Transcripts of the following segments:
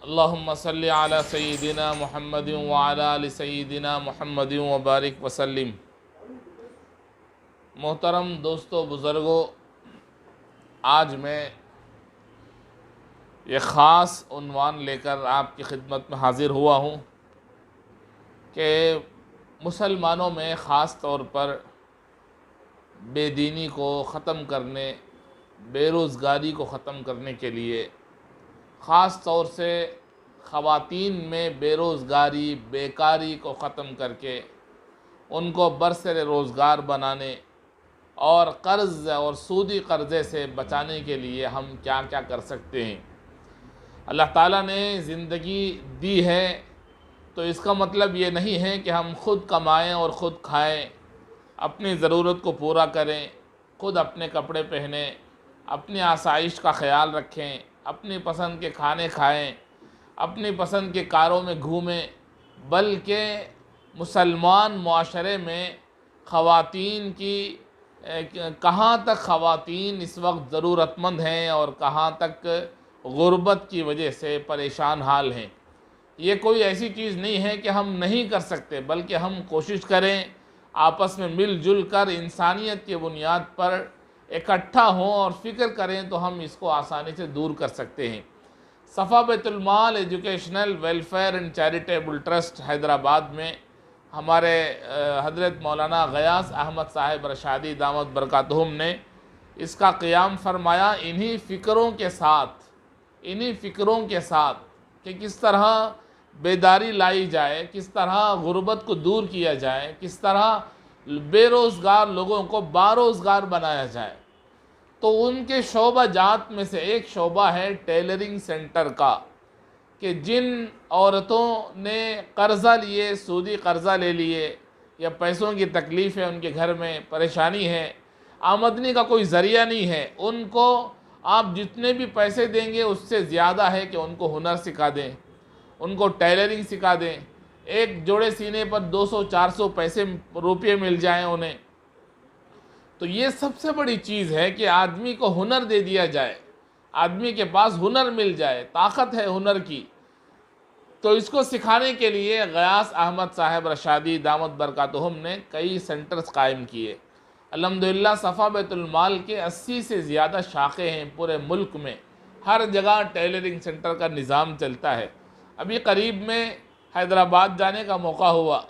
अल्लाहुम्मा सल्लि अला सय्यिदिना मुहम्मदिन व अला आलि सय्यिदिना मुहम्मदिन व बारिक वसल्लिम। मोहतरम दोस्तों बुज़ुर्गों, आज मैं ये ख़ास उन्वान लेकर आपकी खिदमत में हाज़िर हुआ हूँ कि मुसलमानों में ख़ास तौर पर बेदीनी को ख़त्म करने, बेरोज़गारी को ख़त्म करने के लिए, ख़ास तौर से ख़वातीन में बेरोज़गारी, बेकारी को ख़त्म करके उनको बरसर रोज़गार बनाने और कर्ज़ और सूदी कर्ज़े से बचाने के लिए हम क्या क्या कर सकते हैं। अल्लाह ताला ने ज़िंदगी दी है तो इसका मतलब ये नहीं है कि हम खुद कमाएं और ख़ुद खाएं, अपनी ज़रूरत को पूरा करें, खुद अपने कपड़े पहने, अपनी आसाइश का ख़याल रखें, अपनी पसंद के खाने खाएं, अपनी पसंद के कारों में घूमें, बल्कि मुसलमान मुआशरे में ख़वातीन की कहाँ तक ख़वातीन इस वक्त ज़रूरतमंद हैं और कहाँ तक गुर्बत की वजह से परेशान हाल हैं। ये कोई ऐसी चीज़ नहीं है कि हम नहीं कर सकते, बल्कि हम कोशिश करें आपस में मिलजुल कर इंसानियत की बुनियाद पर इकट्ठा हों और फ़िक्र करें तो हम इसको आसानी से दूर कर सकते हैं। Safa Baitul Maal educational welfare and charitable trust Hyderabad में हमारे हज़रत मौलाना गयास अहमद साहिब रशादी दामत बरकातुहुम ने इसका क़याम फरमाया इन्हीं फ़िक्रों के साथ कि किस तरह बेदारी लाई जाए, किस तरह गुर्बत को दूर किया जाए, किस तरह बेरोज़गार लोगों को बारोज़गार बनाया जाए। तो उनके शोबा जात में से एक शोबा है टेलरिंग सेंटर का, कि जिन औरतों ने कर्ज़ा लिए, सूदी कर्ज़ा ले लिए या पैसों की तकलीफ़ है, उनके घर में परेशानी है, आमदनी का कोई ज़रिया नहीं है, उनको आप जितने भी पैसे देंगे उससे ज़्यादा है कि उनको हुनर सिखा दें, उनको टेलरिंग सिखा दें। एक जोड़े सीने पर 200-400 रुपये मिल जाएं उन्हें। तो ये सबसे बड़ी चीज़ है कि आदमी को हुनर दे दिया जाए, आदमी के पास हुनर मिल जाए, ताकत है हुनर की। तो इसको सिखाने के लिए गयास अहमद साहब रशादी दामत बरकातुहुम ने कई सेंटर्स कायम किए। अल्हम्दुलिल्लाह सफ़ा बैतुल माल के 80 से ज़्यादा शाखे हैं पूरे मुल्क में, हर जगह टेलरिंग सेंटर का निज़ाम चलता है। अभी करीब में हैदराबाद जाने का मौका हुआ,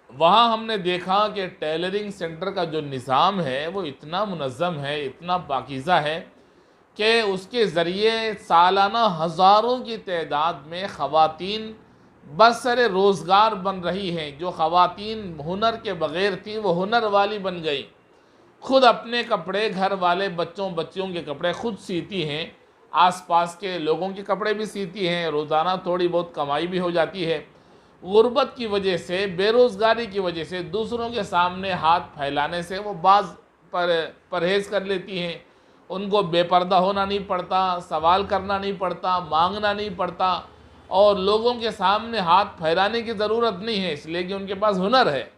वहाँ हमने देखा कि टेलरिंग सेंटर का जो निज़ाम है वो इतना मुनज़्ज़म है, इतना पाकीज़ा है कि उसके ज़रिए सालाना हज़ारों की तादाद में ख़वातीन बसर रोज़गार बन रही हैं। जो ख़वातीन हुनर के बग़ैर थी वो हुनर वाली बन गई, खुद अपने कपड़े, घर वाले बच्चों बच्चियों के कपड़े खुद सीती हैं, आसपास के लोगों के कपड़े भी सीती हैं, रोज़ाना थोड़ी बहुत कमाई भी हो जाती है। गुर्बत की वजह से, बेरोज़गारी की वजह से दूसरों के सामने हाथ फैलाने से वो परहेज़ कर लेती हैं। उनको बेपर्दा होना नहीं पड़ता, सवाल करना नहीं पड़ता, मांगना नहीं पड़ता और लोगों के सामने हाथ फैलाने की ज़रूरत नहीं है, इसलिए कि उनके पास हुनर है।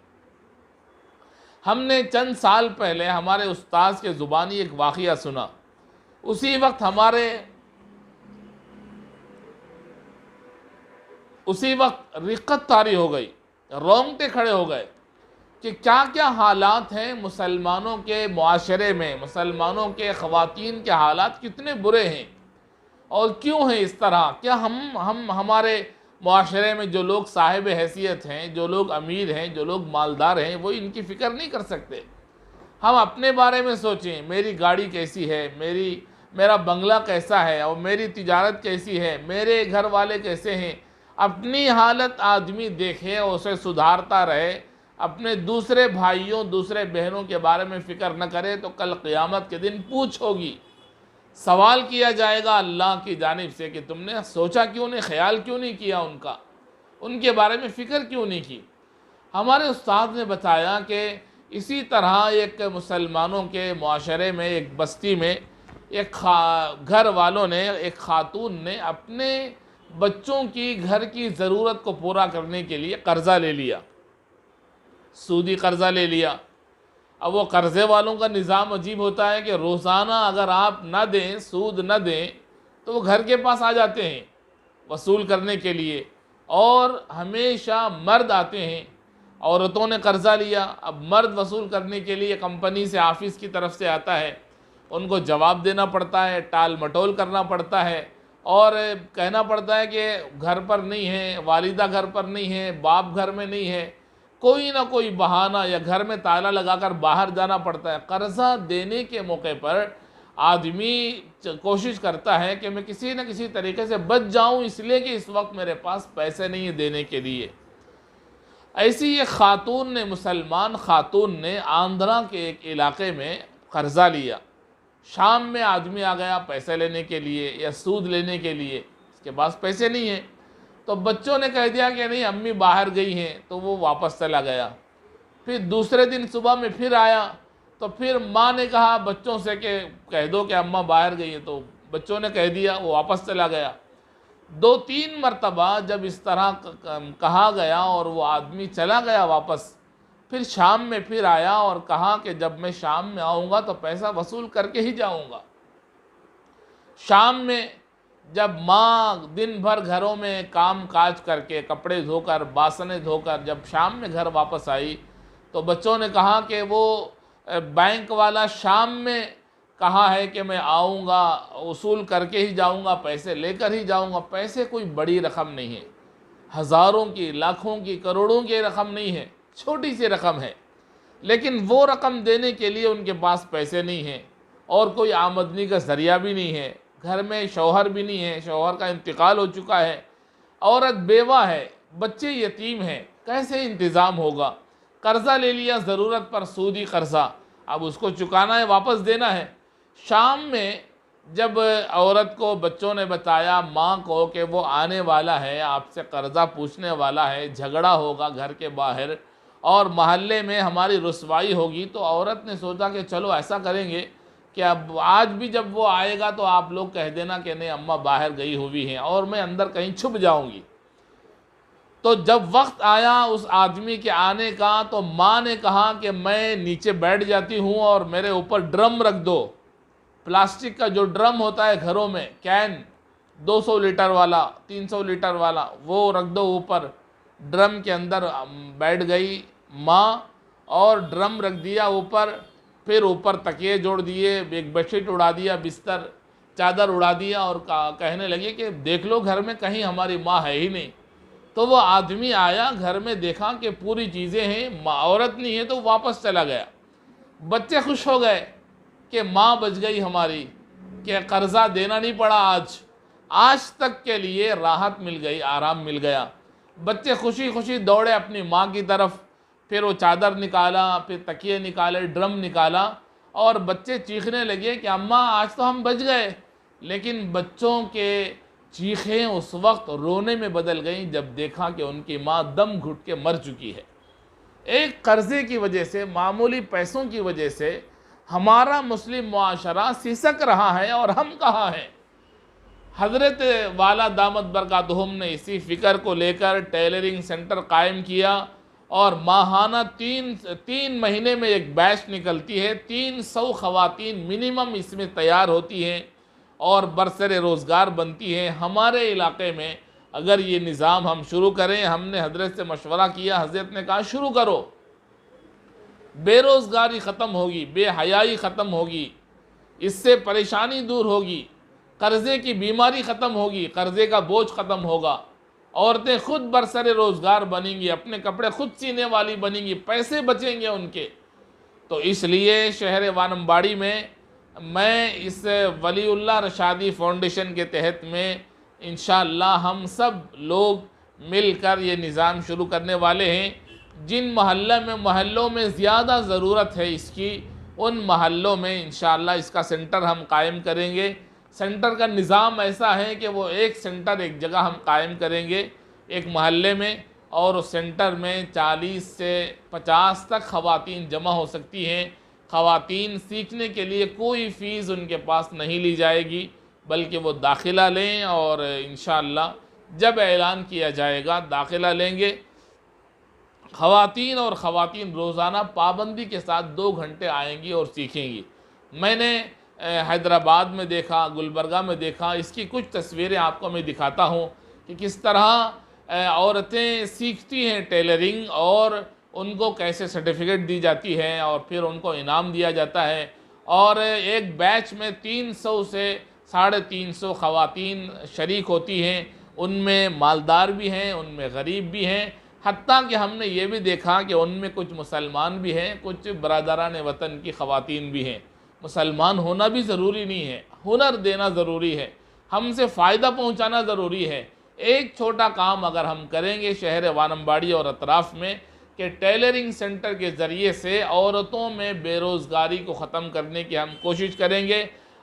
हमने चंद साल पहले हमारे उस्ताद के ज़ुबानी एक वाक़या सुना। उसी वक्त रिक़्क़त तारी हो गई, रोंगटे खड़े हो गए कि क्या क्या हालात हैं मुसलमानों के मुआशरे में, मुसलमानों के ख़वातीन के हालात कितने बुरे हैं और क्यों हैं इस तरह। क्या हम हमारे मुआशरे में जो लोग साहिब हैसियत हैं, जो लोग अमीर हैं, जो लोग मालदार हैं, वो इनकी फ़िक्र नहीं कर सकते। हम अपने बारे में सोचें, मेरी गाड़ी कैसी है, मेरा बंगला कैसा है और मेरी तिजारत कैसी है, मेरे घर वाले कैसे हैं। अपनी हालत आदमी देखे और उसे सुधारता रहे, अपने दूसरे भाइयों, दूसरे बहनों के बारे में फ़िक्र न करे तो कल क़यामत के दिन पूछ होगी, सवाल किया जाएगा अल्लाह की जानिब से कि तुमने सोचा क्यों नहीं, ख्याल क्यों नहीं किया, उनके बारे में फ़िक्र क्यों नहीं की। हमारे उस्ताद ने बताया कि इसी तरह एक मुसलमानों के मुआशरे में, एक बस्ती में, एक घर वालों ने, एक खातून ने अपने बच्चों की घर की ज़रूरत को पूरा करने के लिए कर्ज़ा ले लिया, सूदी कर्ज़ा ले लिया। अब वो कर्ज़े वालों का निज़ाम अजीब होता है कि रोज़ाना अगर आप ना दें, सूद न दें, तो वो घर के पास आ जाते हैं वसूल करने के लिए, और हमेशा मर्द आते हैं। औरतों ने कर्ज़ा लिया, अब मर्द वसूल करने के लिए कंपनी से, ऑफिस की तरफ से आता है, उनको जवाब देना पड़ता है, टाल मटोल करना पड़ता है, और कहना पड़ता है कि घर पर नहीं है, वालिदा घर पर नहीं है, बाप घर में नहीं है, कोई ना कोई बहाना, या घर में ताला लगाकर बाहर जाना पड़ता है। कर्ज़ा देने के मौके पर आदमी कोशिश करता है कि मैं किसी न किसी तरीके से बच जाऊं, इसलिए कि इस वक्त मेरे पास पैसे नहीं है देने के लिए। ऐसी ये खातून ने, मुसलमान खातून ने आंध्रा के एक इलाके में कर्ज़ा लिया। शाम में आदमी आ गया पैसे लेने के लिए या सूद लेने के लिए, इसके पास पैसे नहीं है। तो बच्चों ने कह दिया कि नहीं, अम्मी बाहर गई हैं, तो वो वापस चला गया। फिर दूसरे दिन सुबह में फिर आया, तो फिर माँ ने कहा बच्चों से कि कह दो कि अम्मा बाहर गई है, तो बच्चों ने कह दिया, वो वापस चला गया। 2-3 मरतबा जब इस तरह कहा गया और वो आदमी चला गया वापस, फिर शाम में फिर आया और कहा कि जब मैं शाम में आऊँगा तो पैसा वसूल करके ही जाऊँगा। शाम में जब माँ दिन भर घरों में काम काज करके, कपड़े धोकर, बासनें धोकर जब शाम में घर वापस आई, तो बच्चों ने कहा कि वो बैंक वाला शाम में कहा है कि मैं आऊँगा, वसूल करके ही जाऊँगा, पैसे लेकर ही जाऊँगा। पैसे कोई बड़ी रकम नहीं है, हज़ारों की, लाखों की, करोड़ों की रकम नहीं है, छोटी सी रकम है। लेकिन वो रकम देने के लिए उनके पास पैसे नहीं हैं, और कोई आमदनी का ज़रिया भी नहीं है। घर में शौहर भी नहीं है, शौहर का इंतकाल हो चुका है, औरत बेवा है, बच्चे यतीम हैं, कैसे इंतज़ाम होगा। कर्ज़ा ले लिया ज़रूरत पर, सूदी कर्ज़ा, अब उसको चुकाना है, वापस देना है। शाम में जब औरत को बच्चों ने बताया, माँ को, कि वो आने वाला है, आपसे कर्ज़ा पूछने वाला है, झगड़ा होगा घर के बाहर और महल्ले में हमारी रुसवाई होगी, तो औरत ने सोचा कि चलो ऐसा करेंगे कि अब आज भी जब वो आएगा तो आप लोग कह देना कि नहीं, अम्मा बाहर गई हुई हैं और मैं अंदर कहीं छुप जाऊंगी। तो जब वक्त आया उस आदमी के आने का, तो माँ ने कहा कि मैं नीचे बैठ जाती हूँ और मेरे ऊपर ड्रम रख दो, प्लास्टिक का जो ड्रम होता है घरों में, कैन 200 लीटर वाला, 300 लीटर वाला, वो रख दो ऊपर। ड्रम के अंदर बैठ गई माँ और ड्रम रख दिया ऊपर। फिर ऊपर तकिए जोड़ दिए, एक बेडशीट उड़ा दिया, बिस्तर चादर उड़ा दिया, और कहने लगी कि देख लो घर में कहीं हमारी माँ है ही नहीं। तो वो आदमी आया, घर में देखा कि पूरी चीज़ें हैं, माँ औरत नहीं है, तो वापस चला गया। बच्चे खुश हो गए कि माँ बच गई हमारी, कि कर्ज़ा देना नहीं पड़ा, आज तक के लिए राहत मिल गई, आराम मिल गया। बच्चे खुशी खुशी दौड़े अपनी माँ की तरफ। फिर वो चादर निकाला, फिर तकिए निकाले, ड्रम निकाला, और बच्चे चीखने लगे कि अम्मा आज तो हम बच गए। लेकिन बच्चों के चीखें उस वक्त रोने में बदल गईं जब देखा कि उनकी माँ दम घुट के मर चुकी है। एक कर्ज़े की वजह से, मामूली पैसों की वजह से हमारा मुस्लिम मुआशरा सिसक रहा है, और हम कहाँ हैं। हज़रत वाला दामत बरकातुहुम ने इसी फ़िक्र को लेकर टेलरिंग सेंटर कायम किया, और माहाना तीन महीने में एक बैच निकलती है, 300 ख़वातीन मिनिमम इसमें तैयार होती हैं और बरसरे रोज़गार बनती हैं। हमारे इलाके में अगर ये निज़ाम हम शुरू करें, हमने हज़रत से मशवरा किया, हज़रत ने कहा शुरू करो, बेरोज़गारी ख़त्म होगी, बेहयाई ख़त्म होगी, इससे परेशानी दूर होगी, कर्ज़े की बीमारी ख़त्म होगी, कर्ज़े का बोझ ख़त्म होगा, औरतें खुद बरसरे रोज़गार बनेंगी, अपने कपड़े खुद सीने वाली बनेंगी, पैसे बचेंगे उनके। तो इसलिए शहर वानमबाड़ी में मैं इस वलीउल्लाह रशादी फाउंडेशन के तहत में इंशाअल्लाह हम सब लोग मिलकर ये निज़ाम शुरू करने वाले हैं। जिन महल्लों में ज़्यादा ज़रूरत है इसकी, उन महल्लों में इंशाअल्लाह इसका सेंटर हम कायम करेंगे। सेंटर का निज़ाम ऐसा है कि वो एक सेंटर एक जगह हम कायम करेंगे एक महल्ले में, और उस सेंटर में 40 से 50 तक ख़वातीन जमा हो सकती हैं। ख़वातीन सीखने के लिए कोई फ़ीस उनके पास नहीं ली जाएगी, बल्कि वो दाखिला लें, और इंशाअल्लाह जब ऐलान किया जाएगा दाखिला लेंगे। ख़वातीन रोज़ाना पाबंदी के साथ 2 घंटे आएंगी और सीखेंगी। मैंने हैदराबाद में देखा, गुलबर्गा में देखा। इसकी कुछ तस्वीरें आपको मैं दिखाता हूँ कि किस तरह औरतें सीखती हैं टेलरिंग और उनको कैसे सर्टिफिकेट दी जाती है और फिर उनको इनाम दिया जाता है। और एक बैच में 300 से 350 ख़वातीन शरीक होती हैं। उनमें मालदार भी हैं, उनमें गरीब भी हैं, हत्ता कि हमने ये भी देखा कि उनमें कुछ मुसलमान भी हैं, कुछ बरदरान वतन की ख़वातीन भी हैं। मुसलमान होना भी ज़रूरी नहीं है, हुनर देना ज़रूरी है, हमसे फ़ायदा पहुंचाना ज़रूरी है। एक छोटा काम अगर हम करेंगे शहर वानमबाड़ी और अतराफ़ में कि टेलरिंग सेंटर के ज़रिए से औरतों में बेरोज़गारी को ख़त्म करने की हम कोशिश करेंगे,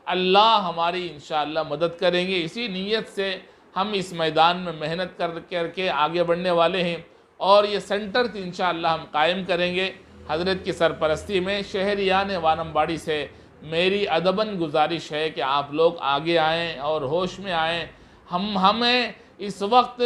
अल्लाह हमारी इंशाअल्लाह मदद करेंगे। इसी नीयत से हम इस मैदान में मेहनत करके आगे बढ़ने वाले हैं और ये सेंटर इंशाअल्लाह हम कायम करेंगे। हज़रत की सरपरस्ती में शहरियान वानमबाड़ी से मेरी अदबन गुजारिश है कि आप लोग आगे आएँ और होश में आएँ। हमें इस वक्त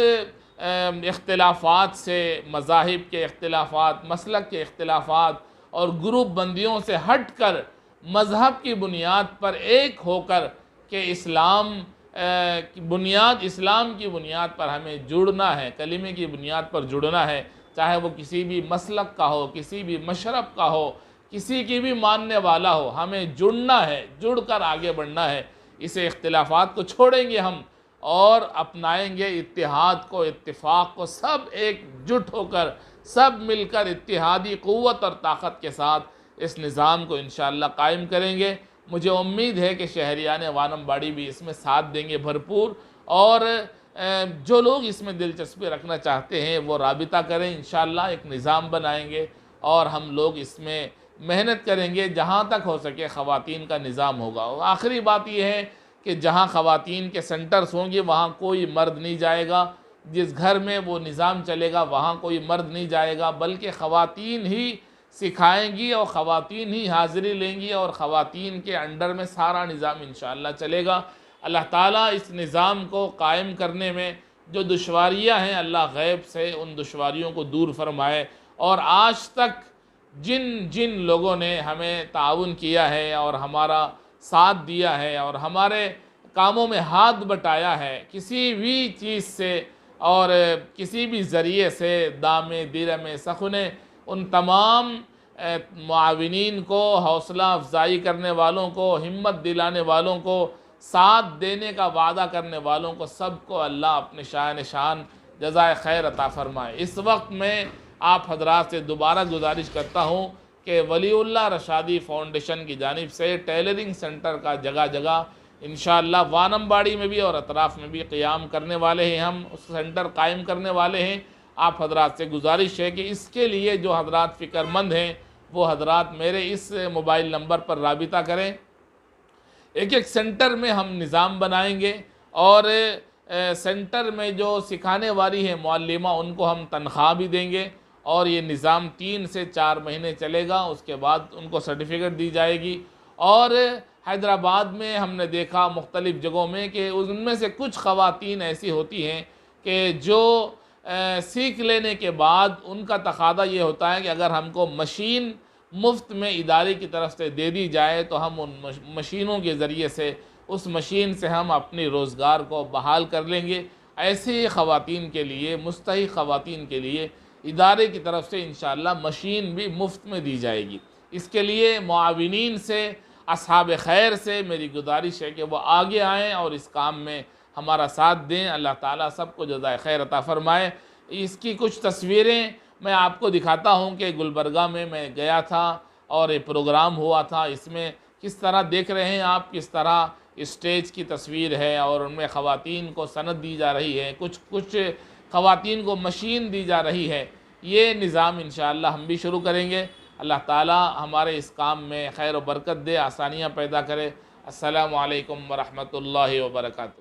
इख्तिलाफ़ात से, मज़ाहिब के इख्तिलाफ़ात, मसलक के इख्तिलाफ़ात और ग्रुप बंदियों से हट कर मज़हब की बुनियाद पर एक होकर के इस्लाम की बुनियाद पर हमें जुड़ना है, कलीमे की बुनियाद पर जुड़ना है। चाहे वो किसी भी मसलक का हो, किसी भी मशरब का हो, किसी की भी मानने वाला हो, हमें जुड़ना है, जुड़कर आगे बढ़ना है। इसे इख्तिलाफ़ात को छोड़ेंगे हम और अपनाएंगे इत्तिहाद को, इत्तिफाक को, सब एकजुट होकर, सब मिलकर इत्तिहादी क़ुव्वत और ताकत के साथ इस निज़ाम को इंशाअल्लाह कायम करेंगे। मुझे उम्मीद है कि शहरियान वानमबाड़ी भी इसमें साथ देंगे भरपूर और जो लोग इसमें दिलचस्पी रखना चाहते हैं वो राबिता करें। इंशाअल्लाह एक निज़ाम बनाएंगे और हम लोग इसमें मेहनत करेंगे, जहाँ तक हो सके ख़वातीन का निज़ाम होगा। और आखिरी बात यह है कि जहाँ ख़वातीन के सेंटर्स होंगे वहाँ कोई मर्द नहीं जाएगा, जिस घर में वो निज़ाम चलेगा वहाँ कोई मर्द नहीं जाएगा, बल्कि ख़वातीन ही सिखाएंगी और ख़वातीन ही हाज़िरी लेंगी और ख़वातीन के अंडर में सारा निज़ाम इंशाअल्लाह चलेगा। अल्लाह ताला इस निज़ाम को कायम करने में जो दुश्वारियाँ हैं, अल्लाह गैब से उन दुश्वारियों को दूर फरमाए। और आज तक जिन जिन लोगों ने हमें ताउन किया है और हमारा साथ दिया है और हमारे कामों में हाथ बटाया है, किसी भी चीज़ से और किसी भी ज़रिए से, दामे दिरमे सखुने, उन तमाम मुआविनीन को, हौसला अफजाई करने वालों को, हिम्मत दिलाने वालों को, साथ देने का वादा करने वालों को, सबको अल्लाह अपने शान शान जज़ाए खैर अता फ़रमाए। इस वक्त मैं आप हजरात से दोबारा गुजारिश करता हूँ कि वलीउल्लाह रशादी फ़ाउंडेशन की जानिब से टेलरिंग सेंटर का जगह जगह इंशाअल्लाह वानमबाड़ी में भी और अतराफ़ में भी क़याम करने वाले हैं, हम उस सेंटर कायम करने वाले हैं। आप हजरात से गुजारिश है कि इसके लिए जो हजरात फ़िक्रमंद हैं वो हजरात मेरे इस मोबाइल नंबर पर राबिता करें। एक एक सेंटर में हम निज़ाम बनाएंगे और सेंटर में जो सिखाने वाली है मुअल्लिमा, उनको हम तनख्वाह भी देंगे और ये निज़ाम 3 से 4 महीने चलेगा। उसके बाद उनको सर्टिफिकेट दी जाएगी। और हैदराबाद में हमने देखा मुख्तलिफ़ जगहों में कि उनमें से कुछ ख़वातीन ऐसी होती हैं कि जो सीख लेने के बाद उनका तकादा ये होता है कि अगर हमको मशीन मुफ्त में इदारे की तरफ से दे दी जाए तो हम उन मशीनों के ज़रिए से, उस मशीन से हम अपनी रोज़गार को बहाल कर लेंगे। ऐसे ही ख़वातीन के लिए, मुस्तहिक़ ख़वातीन के लिए इदारे की तरफ से इंशाअल्लाह मशीन भी मुफ्त में दी जाएगी। इसके लिए मुआविनीन से, असहाब खैर से मेरी गुजारिश है कि वो आगे आएँ और इस काम में हमारा साथ दें। अल्लाह ताला सबको जज़ाए खैर अता फ़रमाए। इसकी कुछ तस्वीरें मैं आपको दिखाता हूँ कि गुलबर्गा में मैं गया था और ये प्रोग्राम हुआ था। इसमें किस तरह देख रहे हैं आप, किस तरह स्टेज की तस्वीर है और उनमें ख़वातीन को सनद दी जा रही है, कुछ ख़वातीन को मशीन दी जा रही है। ये निज़ाम इंशाअल्लाह हम भी शुरू करेंगे। अल्लाह ताला हमारे इस काम में खैर व बरकत दे, आसानियाँ पैदा करे। अस्सलामु अलैकुम व रहमतुल्लाहि व बरकातुहू।